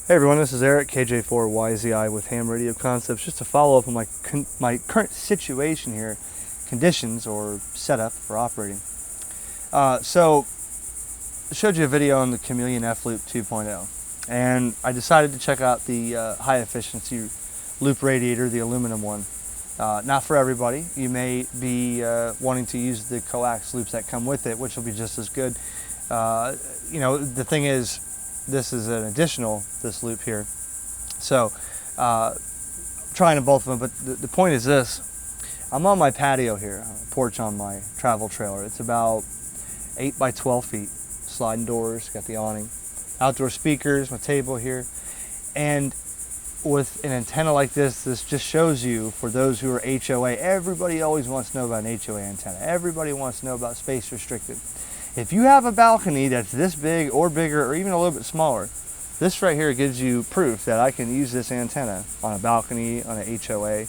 Hey everyone, this is Eric, KJ4YZI with HamRadioConcepts. Just to follow up on my current situation here, conditions or setup for operating. So I showed you a video on the Chameleon F-Loop 2.0, and I decided to check out the high efficiency loop radiator, the aluminum one. Not for everybody. You may be wanting to use the coax loops that come with it, which will be just as good. The thing is, this is an additional, this loop here. So, trying both of them, but the point is this. I'm on my patio here, porch on my travel trailer. It's about 8 by 12 feet, sliding doors, got the awning, outdoor speakers, my table here. And with an antenna like this just shows you, for those who are HOA, everybody always wants to know about an HOA antenna. Everybody wants to know about space restricted. If you have a balcony that's this big or bigger or even a little bit smaller, this right here gives you proof that I can use this antenna on a balcony, on an HOA,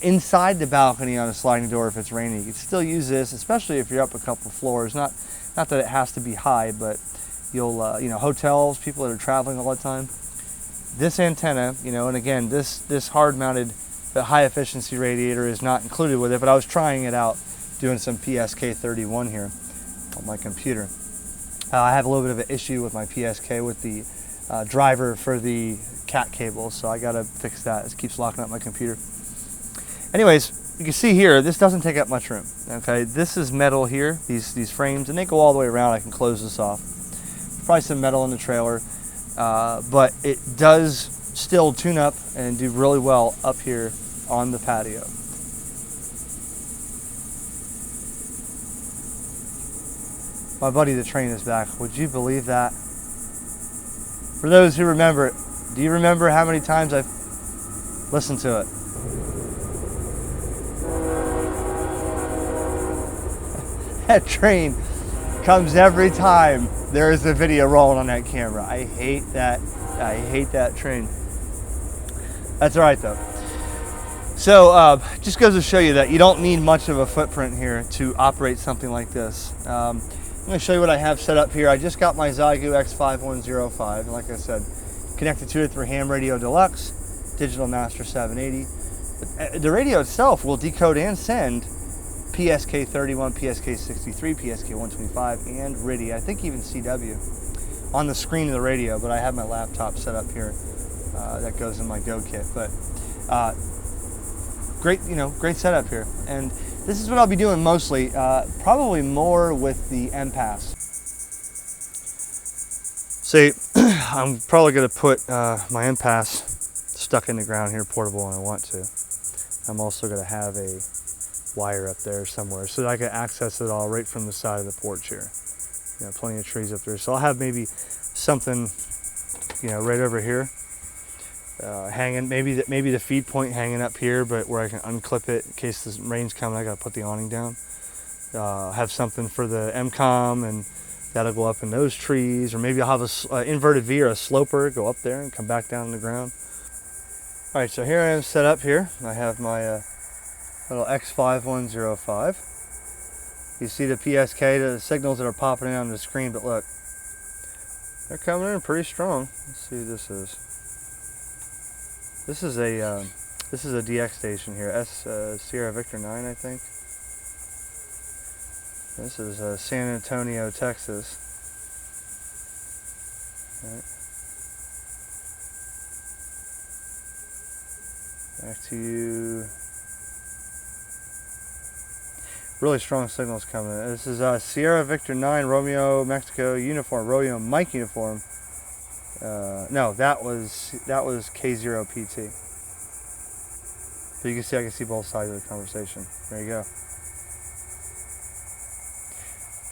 inside the balcony on a sliding door if it's raining. You can still use this, especially if you're up a couple floors. Not that it has to be high, but you'll, hotels, people that are traveling all the time. This antenna, and again, this hard-mounted, high efficiency radiator is not included with it, but I was trying it out, doing some PSK31 here on my computer. I have a little bit of an issue with my PSK with the driver for the cat cable, so I gotta fix that. It keeps locking up my computer. Anyways, you can see here, this doesn't take up much room. Okay, this is metal here, these frames, and they go all the way around. I can close this off. Probably some metal in the trailer, but it does still tune up and do really well up here on the patio. My buddy the train is back. Would you believe that? For those who remember it, do you remember how many times I've listened to it? That train comes every time there is a video rolling on that camera. I hate that. I hate that train. That's all right though. So just goes to show you that you don't need much of a footprint here to operate something like this. I'm going to show you what I have set up here. I just got my Zygu X5105, and like I said, connected to it through Ham Radio Deluxe, Digital Master 780. The radio itself will decode and send PSK31, PSK63, PSK125, and RIDI, I think even CW, on the screen of the radio, but I have my laptop set up here that goes in my Go kit. But great setup here. And this is what I'll be doing mostly, probably more with the M-Pass. See, I'm probably going to put my M-Pass stuck in the ground here, portable when I want to. I'm also going to have a wire up there somewhere so that I can access it all right from the side of the porch here. Plenty of trees up there. So I'll have maybe something, right over here. Hanging, maybe the feed point hanging up here, but where I can unclip it in case the rain's coming. I gotta put the awning down. Have something for the MCOM, and that'll go up in those trees, or maybe I'll have a inverted V or a sloper go up there and come back down on the ground. All right, so here I am set up here. I have my little X5105. You see the PSK, the signals that are popping in on the screen, but look, they're coming in pretty strong. Let's see who this is. This is a DX station here, Sierra Victor 9, I think. This is San Antonio, Texas. Right. Back to you. Really strong signals coming in. This is Sierra Victor 9, Romeo Mexico uniform, Romeo Mike uniform. No, that was K0PT. So you can see, I can see both sides of the conversation. There you go.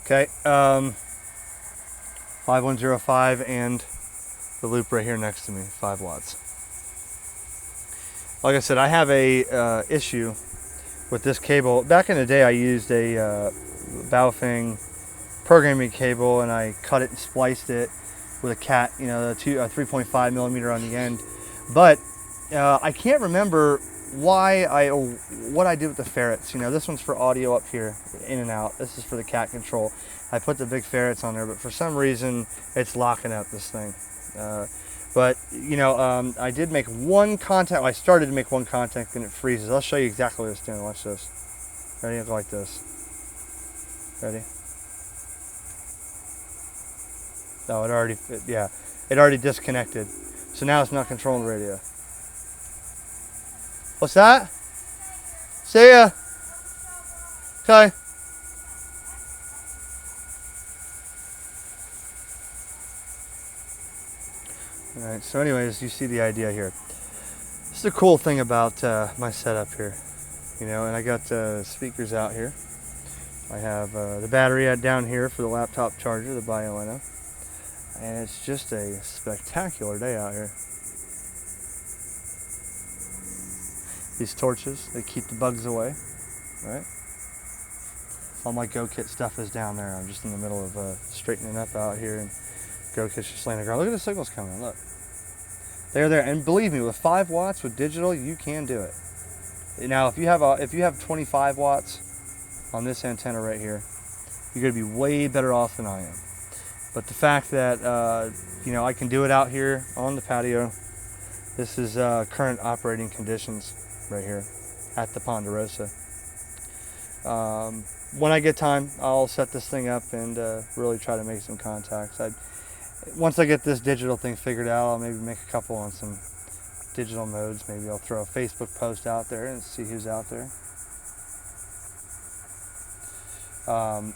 Okay, 5105 and the loop right here next to me, 5 watts. Like I said, I have a issue with this cable. Back in the day, I used a Baofeng programming cable, and I cut it and spliced it with a cat, a 3.5 millimeter on the end. But I can't remember what I did with the ferrets. This one's for audio up here, in and out. This is for the cat control. I put the big ferrets on there, but for some reason it's locking up this thing. But, you know, I did make one contact. I started to make one contact and it freezes. I'll show you exactly what it's doing. Watch this. Ready? It'll go like this. Ready? Oh, it already disconnected. So now it's not controlling the radio. What's that? See ya. Okay. Alright, so anyways, you see the idea here. This is the cool thing about my setup here. You know, and I got speakers out here. I have the battery down here for the laptop charger, the Bioeno. And it's just a spectacular day out here. These torches, they keep the bugs away, right? All my GoKit stuff is down there. I'm just in the middle of straightening up out here, and GoKit's just laying on the ground. Look at the signals coming, look. They're there, and believe me, with 5 watts with digital, you can do it. Now, if you have 25 watts on this antenna right here, you're going to be way better off than I am. But the fact that you know, I can do it out here on the patio. This is current operating conditions right here at the Ponderosa. When I get time, I'll set this thing up and really try to make some contacts. Once I get this digital thing figured out, I'll maybe make a couple on some digital modes. Maybe I'll throw a Facebook post out there and see who's out there. Well,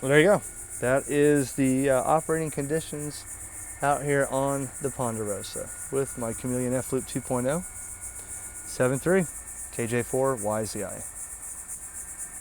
there you go. That is the operating conditions out here on the Ponderosa with my Chameleon F Loop 2.0 7.3 KJ4 YZI.